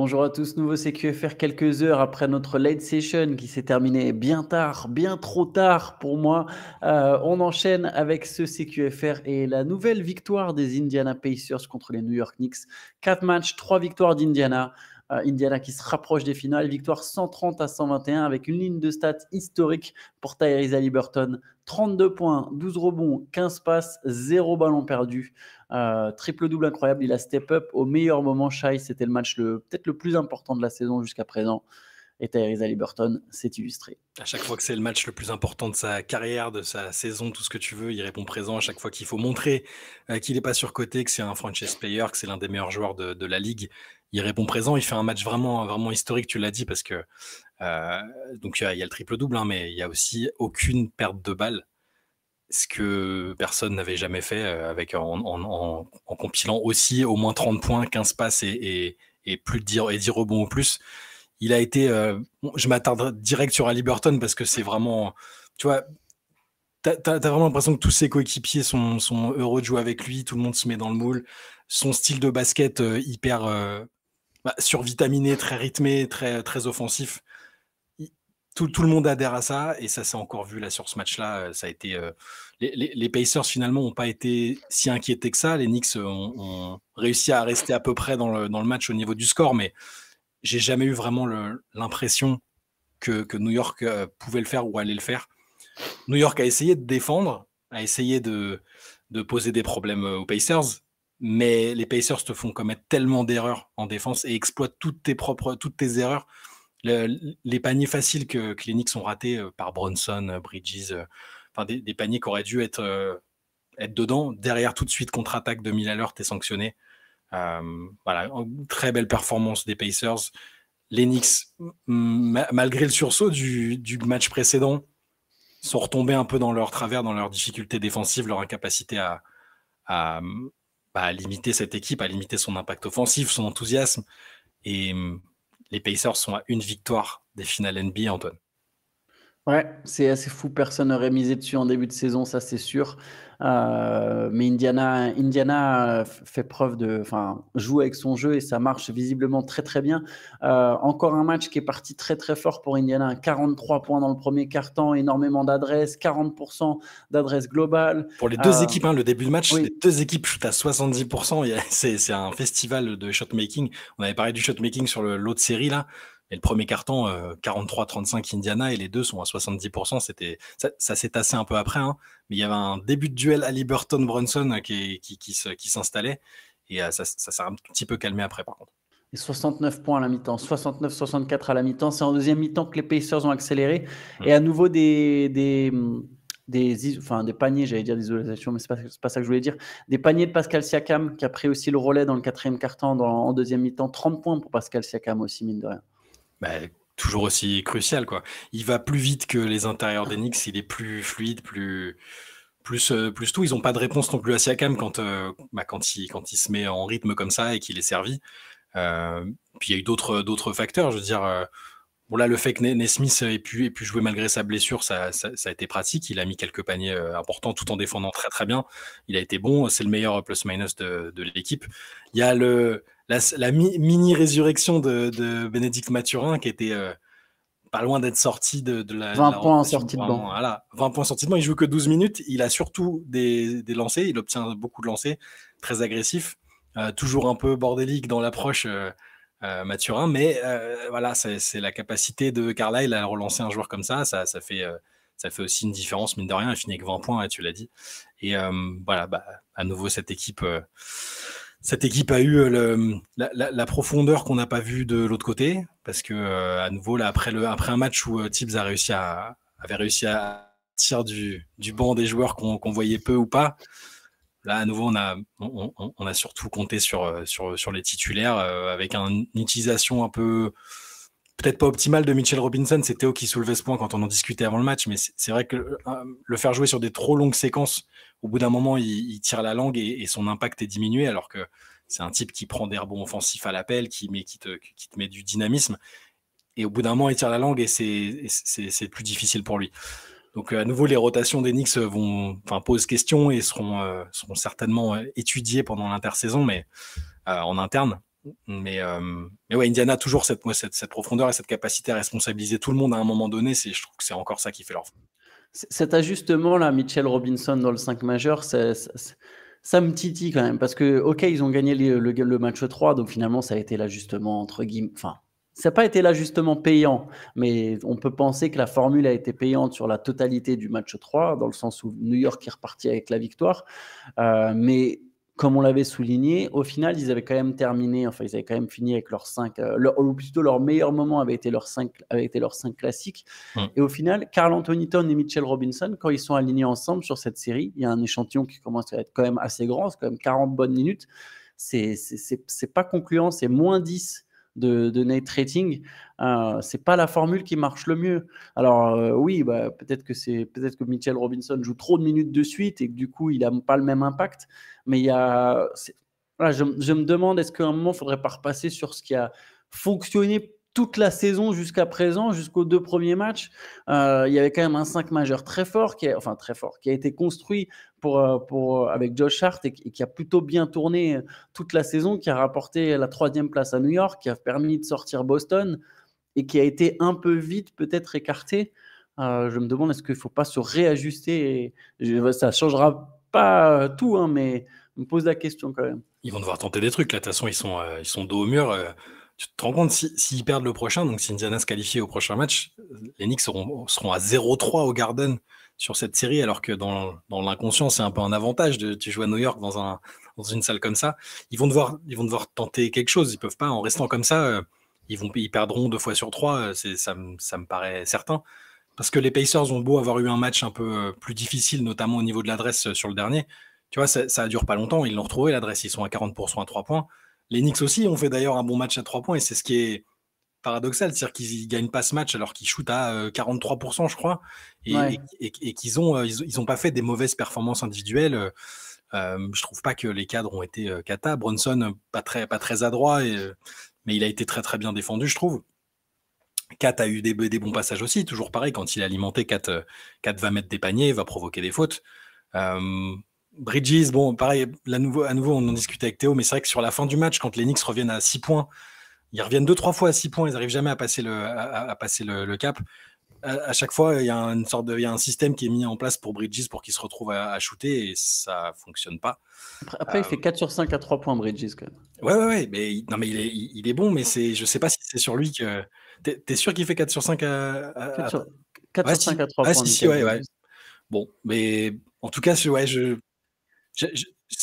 Bonjour à tous, nouveau CQFR quelques heures après notre late session qui s'est terminée bien tard, bien trop tard pour moi. On enchaîne avec ce CQFR et la nouvelle victoire des Indiana Pacers contre les New York Knicks. 4 matchs, 3 victoires d'Indiana. Indiana qui se rapproche des finales, victoire 130-121 avec une ligne de stats historique pour Tyrese Haliburton. 32 points, 12 rebonds, 15 passes, 0 ballon perdu. Triple-double incroyable, il a step up au meilleur moment. Shai, c'était le match peut-être le plus important de la saison jusqu'à présent. Et Tyrese Haliburton s'est illustré. À chaque fois que c'est le match le plus important de sa carrière, de sa saison, tout ce que tu veux, il répond présent. À chaque fois qu'il faut montrer qu'il n'est pas surcoté, que c'est un franchise player, que c'est l'un des meilleurs joueurs de la ligue, il répond présent. Il fait un match vraiment, vraiment historique, tu l'as dit, parce que donc il y a le triple-double, hein, mais il y a aussi aucune perte de balle, ce que personne n'avait jamais fait en compilant aussi au moins 30 points, 15 passes et plus de 10 rebonds ou plus. Il a été, je m'attarde direct sur Haliburton parce que c'est vraiment, tu vois, t'as vraiment l'impression que tous ses coéquipiers sont heureux de jouer avec lui, tout le monde se met dans le moule. Son style de basket hyper survitaminé, très rythmé, très, très offensif. Tout le monde adhère à ça et ça s'est encore vu là sur ce match-là. Ça a été, les Pacers finalement n'ont pas été si inquiétés que ça. Les Knicks ont réussi à rester à peu près dans le match au niveau du score, mais j'ai jamais eu vraiment l'impression que New York pouvait le faire ou allait le faire. New York a essayé de défendre, a essayé de poser des problèmes aux Pacers, mais les Pacers te font commettre tellement d'erreurs en défense et exploitent toutes tes erreurs. Les paniers faciles que les Knicks ont ratés par Bronson, Bridges, des paniers qui auraient dû être dedans. Derrière, tout de suite, contre-attaque de 1000 à l'heure, t'es sanctionné. Voilà, une très belle performance des Pacers. Les Knicks, malgré le sursaut du match précédent, sont retombés un peu dans leur travers, dans leurs difficultés défensives, leur incapacité à limiter cette équipe, à limiter son impact offensif, son enthousiasme. Et les Pacers sont à une victoire des finales NBA, Antoine. Ouais, c'est assez fou, personne n'aurait misé dessus en début de saison, ça c'est sûr. Mais Indiana fait preuve joue avec son jeu et ça marche visiblement très très bien. Encore un match qui est parti très très fort pour Indiana, 43 points dans le premier quart-temps, énormément d'adresses, 40% d'adresse globale. Pour les deux équipes, le début de match, Oui. les deux équipes shootent à 70%. C'est un festival de shotmaking. On avait parlé du shotmaking sur l'autre série là. Et le premier carton, 43-35 Indiana, et les deux sont à 70%. Ça s'est tassé un peu après, hein, mais il y avait un début de duel Haliburton-Brunson qui s'installait, et ça s'est un petit peu calmé après, par contre. Et 69 points à la mi-temps, 69-64 à la mi-temps. C'est en deuxième mi-temps que les Pacers ont accéléré. Et à nouveau des paniers, j'allais dire d'isolation, mais c'est pas ça que je voulais dire. Des paniers de Pascal Siakam qui a pris aussi le relais dans le quatrième quart-temps, en deuxième mi-temps. 30 points pour Pascal Siakam aussi, mine de rien. Toujours aussi crucial, quoi. Il va plus vite que les intérieurs des Knicks, il est plus fluide, plus tout. Ils n'ont pas de réponse non plus à Siakam quand il se met en rythme comme ça et qu'il est servi. Puis il y a eu d'autres facteurs, je veux dire. Bon, là, le fait que Nesmith ait pu jouer malgré sa blessure, ça a été pratique. Il a mis quelques paniers importants tout en défendant très très bien. Il a été bon, c'est le meilleur plus-minus de l'équipe. Il y a la mini-résurrection de Bénédicte Mathurin qui était pas loin d'être sorti de la 20 points en rotation. sortie de banc. Voilà, 20 points en sortie de banc. Il joue que 12 minutes. Il a surtout des lancers. Il obtient beaucoup de lancers, très agressif. Toujours un peu bordélique dans l'approche. Mathurin, mais voilà, c'est la capacité de Carlisle à relancer un joueur comme ça fait aussi une différence, mine de rien. Il finit avec 20 points, tu l'as dit. Et voilà, à nouveau, cette équipe a eu la profondeur qu'on n'a pas vue de l'autre côté, parce que à nouveau, là, après un match où Tibbs avait réussi à tirer du banc des joueurs qu'on voyait peu ou pas. Là, à nouveau, on a surtout compté sur les titulaires, avec une utilisation un peu, peut-être pas optimale de Mitchell Robinson. C'est Théo qui soulevait ce point quand on en discutait avant le match, mais c'est vrai que le faire jouer sur des trop longues séquences, au bout d'un moment, il tire la langue et son impact est diminué, alors que c'est un type qui prend des rebonds offensifs à l'appel, qui te met du dynamisme. Et au bout d'un moment, il tire la langue et c'est plus difficile pour lui. Donc à nouveau, les rotations des Knicks posent question et seront certainement étudiées pendant l'intersaison, mais en interne. Mais ouais, Indiana a toujours cette profondeur et cette capacité à responsabiliser tout le monde à un moment donné. Je trouve que c'est encore ça qui fait leur force. Cet ajustement-là, Mitchell Robinson dans le 5 majeur, ça me titille quand même. Parce que, OK, ils ont gagné le match 3, donc finalement, ça a été l'ajustement entre guillemets. Enfin, ça n'a pas été l'ajustement payant, mais on peut penser que la formule a été payante sur la totalité du match 3, dans le sens où New York est reparti avec la victoire. Mais comme on l'avait souligné, au final, ils avaient quand même terminé, enfin, ils avaient quand même fini avec leurs 5, ou plutôt leur meilleur moment avait été leurs 5 classiques. Et au final, Karl Anthony Towns et Mitchell Robinson, quand ils sont alignés ensemble sur cette série, il y a un échantillon qui commence à être quand même assez grand, c'est quand même 40 bonnes minutes. C'est pas concluant, c'est moins 10 de net rating. C'est pas la formule qui marche le mieux. Alors oui, peut-être que Mitchell Robinson joue trop de minutes de suite et que du coup il n'a pas le même impact. Mais voilà, je me demande, est-ce qu'à un moment il ne faudrait pas repasser sur ce qui a fonctionné toute la saison jusqu'à présent, jusqu'aux 2 premiers matchs. Il y avait quand même un 5 majeur très fort, qui a été construit avec Josh Hart et qui a plutôt bien tourné toute la saison, qui a rapporté la 3e place à New York, qui a permis de sortir Boston et qui a été un peu vite peut-être écarté. Je me demande, est-ce qu'il ne faut pas se réajuster ça ne changera pas tout, hein, mais je me pose la question quand même. Ils vont devoir tenter des trucs. Là, de toute façon, ils sont dos au mur. Tu te rends compte, s'ils perdent le prochain, donc si Indiana se qualifie au prochain match, les Knicks seront à 0-3 au Garden sur cette série, alors que dans l'inconscient, c'est un peu un avantage tu joues à New York dans une salle comme ça. Ils vont devoir tenter quelque chose. Ils peuvent pas, en restant comme ça, ils perdront 2 fois sur 3. Ça me paraît certain. Parce que les Pacers ont beau avoir eu un match un peu plus difficile, notamment au niveau de l'adresse sur le dernier. Tu vois, ça dure pas longtemps. Ils l'ont retrouvé, l'adresse. Ils sont à 40% à 3 points. Les Knicks aussi ont fait d'ailleurs un bon match à 3 points. Et c'est ce qui est paradoxal. C'est-à-dire qu'ils ne gagnent pas ce match alors qu'ils shootent à 43%, je crois. Ouais. Et qu'ils ont pas fait des mauvaises performances individuelles. Je trouve pas que les cadres ont été cata. Brunson, pas très adroit, mais il a été très très bien défendu, je trouve. Kat a eu des bons passages aussi. Toujours pareil, quand il est alimenté, Kat va mettre des paniers, va provoquer des fautes. Bridges, bon, pareil, à nouveau, on en discutait avec Théo, mais c'est vrai que sur la fin du match, quand les Knicks reviennent à 6 points, ils reviennent 2-3 fois à 6 points, ils n'arrivent jamais à passer le cap. À chaque fois, il y a un système qui est mis en place pour Bridges pour qu'il se retrouve à shooter et ça fonctionne pas. Après, il fait 4 sur 5 à 3 points, Bridges, quand même. Ouais, mais il est bon, mais je sais pas si c'est sur lui que. T'es sûr qu'il fait 4 sur 5 4 sur 5 à 3 points. Si, ouais. Bon, mais en tout cas,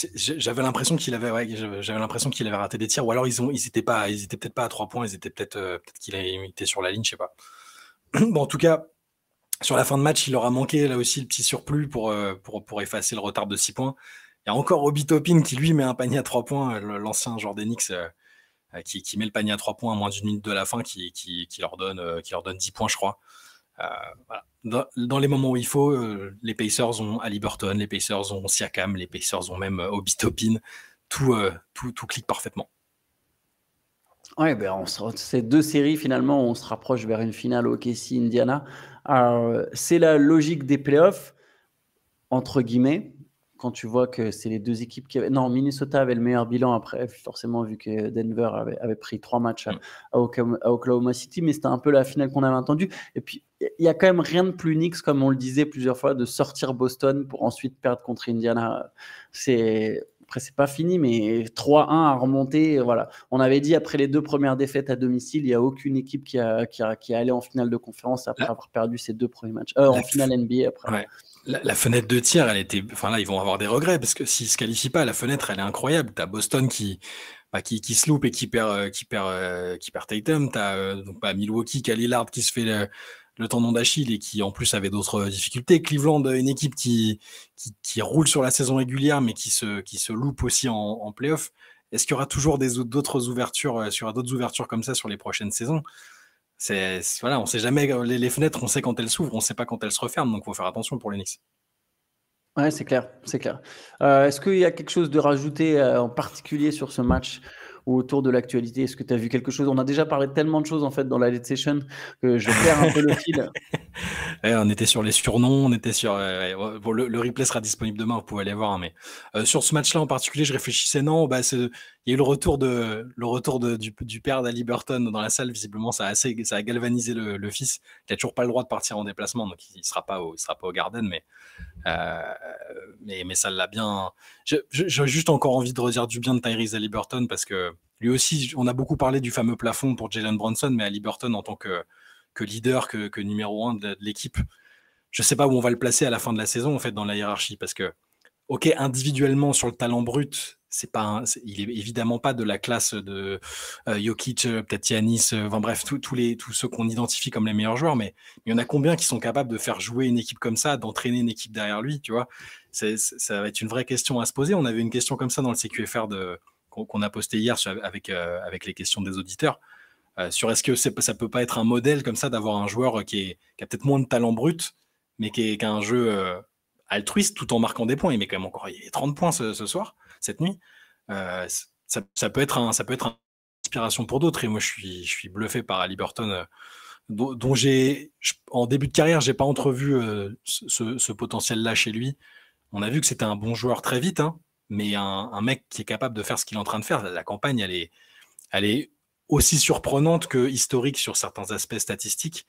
j'avais l'impression qu'il avait raté des tirs, ou alors ils étaient peut-être pas à 3 points, ils étaient peut-être qu'il était sur la ligne, je sais pas. Bon, en tout cas, sur la fin de match, il leur a manqué là aussi le petit surplus pour effacer le retard de 6 points. Il y a encore Obi Toppin qui lui met un panier à 3 points, l'ancien joueur des Knicks qui met le panier à 3 points à moins d'une minute de la fin, qui leur donne 10 points, je crois. Voilà. Dans les moments où il faut, les Pacers ont Haliburton, les Pacers ont Siakam, les Pacers ont même Obi Toppin. Tout clique parfaitement. Ouais, ces 2 séries, finalement, on se rapproche vers une finale OKC-Indiana. C'est la logique des playoffs, entre guillemets, quand tu vois que c'est les 2 équipes qui avaient. Non, Minnesota avait le meilleur bilan après, forcément, vu que Denver avait pris 3 matchs à Oklahoma City, mais c'était un peu la finale qu'on avait attendue. Et puis, il y a quand même rien de plus Knicks, comme on le disait plusieurs fois, de sortir Boston pour ensuite perdre contre Indiana. Après, c'est pas fini, mais 3-1 à remonter. Voilà. On avait dit, après les 2 premières défaites à domicile, il n'y a aucune équipe qui est allée en finale de conférence après avoir perdu ses 2 premiers matchs. En finale NBA après. Ouais. La fenêtre de tir, elle était. Enfin là, ils vont avoir des regrets parce que s'ils se qualifient pas, la fenêtre, elle est incroyable. T'as Boston qui se loupe et qui perd Tatum. T'as Milwaukee qui a Lillard qui se fait le tendon d'Achille et qui en plus avait d'autres difficultés. Cleveland, une équipe qui roule sur la saison régulière mais qui se loupe aussi en playoff. Est-ce qu'il y aura toujours d'autres ouvertures comme ça sur les prochaines saisons? Voilà, on sait jamais, les fenêtres, on sait quand elles s'ouvrent, on sait pas quand elles se referment, donc il faut faire attention pour les Knicks. Ouais, c'est clair, c'est clair. Est-ce qu'il y a quelque chose de rajouté en particulier sur ce match ou autour de l'actualité? Est-ce que tu as vu quelque chose? On a déjà parlé de tellement de choses en fait dans la late session que je perds un peu le fil. Ouais, on était sur les surnoms, on était sur. Bon, le replay sera disponible demain, vous pouvez aller voir, hein, mais sur ce match-là en particulier, je réfléchissais, non, bah, il y a eu du père d'Ali Burton dans la salle. Visiblement, ça a galvanisé le fils, qui a toujours pas le droit de partir en déplacement, donc il sera pas au Garden, euh, mais ça l'a bien. J'ai juste encore envie de redire du bien de Tyrese Haliburton parce que lui aussi, on a beaucoup parlé du fameux plafond pour Jalen Brunson, mais Haliburton en tant que leader, que numéro 1 de l'équipe, je sais pas où on va le placer à la fin de la saison en fait dans la hiérarchie parce que ok, individuellement sur le talent brut, il est évidemment pas de la classe de Jokic, peut-être Giannis, enfin bref, tous ceux qu'on identifie comme les meilleurs joueurs, mais il y en a combien qui sont capables de faire jouer une équipe comme ça, d'entraîner une équipe derrière lui, tu vois. Ça va être une vraie question à se poser. On avait une question comme ça dans le CQFR qu'on a posté hier avec les questions des auditeurs. Sur est-ce que ça peut pas être un modèle comme ça d'avoir un joueur qui a peut-être moins de talent brut, mais qui a un jeu altruiste tout en marquant des points. Il met quand même encore 30 points ce soir, cette nuit. Ça peut être une inspiration pour d'autres. Et moi, je suis bluffé par Haliburton, dont en début de carrière, j'ai pas entrevu ce potentiel-là chez lui. On a vu que c'était un bon joueur très vite, hein, mais un mec qui est capable de faire ce qu'il est en train de faire. La campagne, elle est aussi surprenante que historique sur certains aspects statistiques,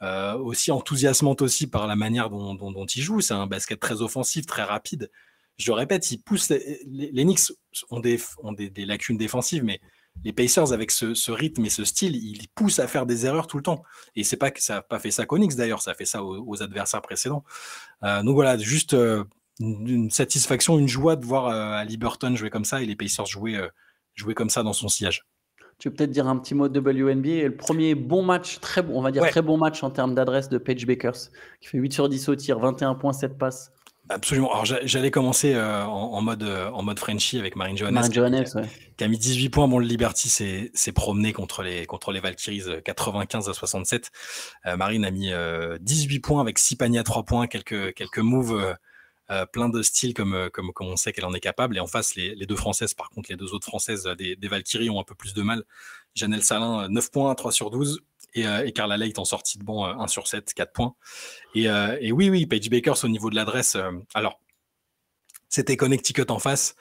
aussi enthousiasmante aussi par la manière dont il joue. C'est un basket très offensif, très rapide. Je le répète, il pousse. Les Knicks ont des lacunes défensives, mais les Pacers, avec ce rythme et ce style, ils poussent à faire des erreurs tout le temps. Et c'est pas que ça n'a pas fait ça qu'aux Knicks d'ailleurs, ça a fait ça aux adversaires précédents. Donc voilà, juste une satisfaction, une joie de voir Haliburton jouer comme ça et les Pacers jouer comme ça dans son sillage. Tu veux peut-être dire un petit mot de WNBA? Le premier bon match, très bon, on va dire Ouais, très bon match en termes d'adresse de Paige Bakers, qui fait 8 sur 10 au tir, 21 points, 7 passes. absolument. Alors j'allais commencer en mode Frenchie avec Marine Johannes Marine Johannes, ouais. qui a mis 18 points. Bon, le Liberty s'est promené contre les Valkyries 95-67. Marine a mis 18 points avec 6 paniers à 3 points, quelques moves plein de styles comme on sait qu'elle en est capable. Et en face, les deux Françaises, par contre, les deux autres Françaises des Valkyries ont un peu plus de mal. Janelle Salin, 9 points, 3 sur 12. Et Carla Leight en sortie de banc, 1 sur 7, 4 points. Et oui, Paige Bakers au niveau de l'adresse. Alors, c'était Connecticut en face.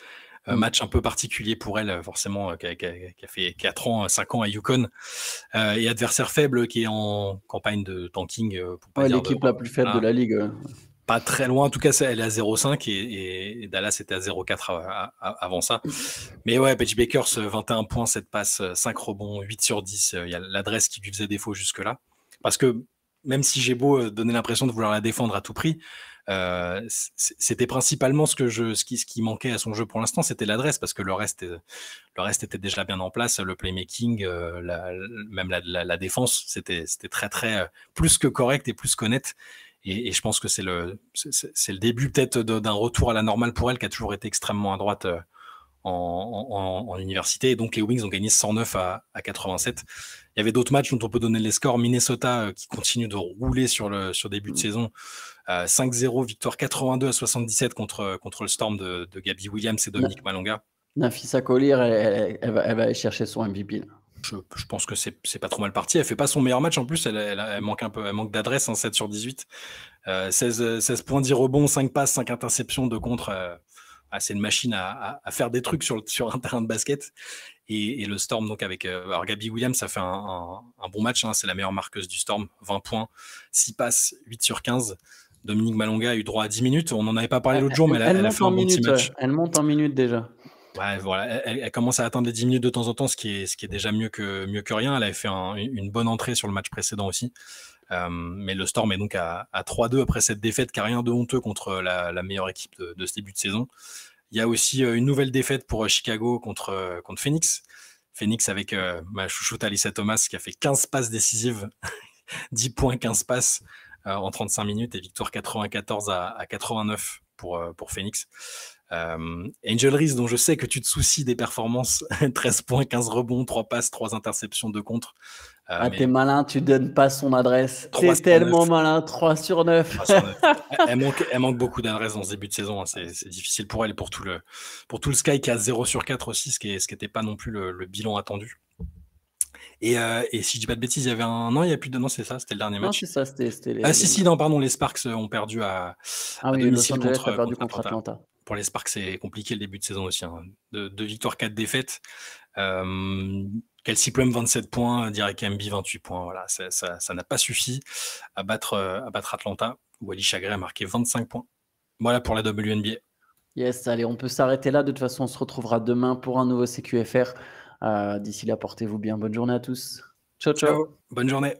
Match un peu particulier pour elle, forcément, qui a fait 4 ans, 5 ans à Yukon. Et adversaire faible qui est en campagne de tanking. Pour pas dire l'équipe la plus faible de la ligue. Pas très loin, en tout cas, elle est à 0,5 et Dallas était à 0,4 avant ça. Mais ouais, Paige Bakers, 21 points, 7 passes, 5 rebonds, 8 sur 10. Il y a l'adresse qui lui faisait défaut jusque-là. Parce que même si j'ai beau donner l'impression de vouloir la défendre à tout prix, c'était principalement ce qui manquait à son jeu pour l'instant, c'était l'adresse, parce que le reste était déjà bien en place. Le playmaking, même la défense, c'était très, très plus que correct et plus qu'honnête. Et je pense que c'est le début peut-être d'un retour à la normale pour elle, qui a toujours été extrêmement à droite en université. Et donc les Wings ont gagné 109 à 87. Il y avait d'autres matchs dont on peut donner les scores. Minnesota qui continue de rouler sur début de saison. 5-0, victoire 82 à 77 contre le Storm de Gabby Williams et Dominique Malonga. Nafisa Collier, elle va aller chercher son MVP. Là. Je pense que c'est pas trop mal parti. Elle fait pas son meilleur match en plus. Elle manque d'adresse, 7 sur 18. 16 points, 10 rebonds, 5 passes, 5 interceptions, 2 contre. C'est une machine à faire des trucs sur un terrain de basket. Et le Storm, donc avec alors Gabby Williams, ça fait un bon match. C'est la meilleure marqueuse du Storm. 20 points, 6 passes, 8 sur 15. Dominique Malonga a eu droit à 10 minutes. On n'en avait pas parlé l'autre jour, mais elle a fait un bon petit match. Elle monte en minutes déjà. Ouais, voilà, elle commence à atteindre les 10 minutes de temps en temps, ce qui est déjà mieux que rien. Elle avait fait une bonne entrée sur le match précédent aussi. Mais le Storm est donc à 3-2 après cette défaite qui n'a rien de honteux contre la meilleure équipe de ce début de saison. Il y a aussi une nouvelle défaite pour Chicago contre Phoenix. Phoenix avec ma chouchoute Alyssa Thomas qui a fait 15 passes décisives, 10 points, 15 passes en 35 minutes et victoire 94 à 89 pour Phoenix. Angel Reese, dont je sais que tu te soucies des performances, 13 points, 15 rebonds, 3 passes, 3 interceptions, 2 contre. T'es malin, tu donnes pas son adresse. T'es tellement malin, 3 sur 9. Elle manque beaucoup d'adresse dans ce début de saison. C'est difficile pour elle et pour tout le Sky qui a 0 sur 4 aussi, ce qui n'était pas non plus le bilan attendu. Et si je dis pas de bêtises, il y avait un non, il y a plus de non, c'est ça, c'était le dernier Non, match. c'est ça, c'était Ah les si, si, non, pardon, les Sparks ont perdu ah à oui, Los domicile Angeles a perdu contre contre Atlanta. Atlanta. Pour les Sparks, c'est compliqué le début de saison aussi, hein. 2 victoires, 4 défaites. Kelsey Plum 27 points, Derek Embiid 28 points. Voilà, ça n'a pas suffi à battre Atlanta. Wally Chagrin a marqué 25 points. Voilà pour la WNBA. Yes, allez, on peut s'arrêter là. De toute façon, on se retrouvera demain pour un nouveau CQFR. D'ici là, portez-vous bien. Bonne journée à tous. Ciao, ciao. Ciao, bonne journée.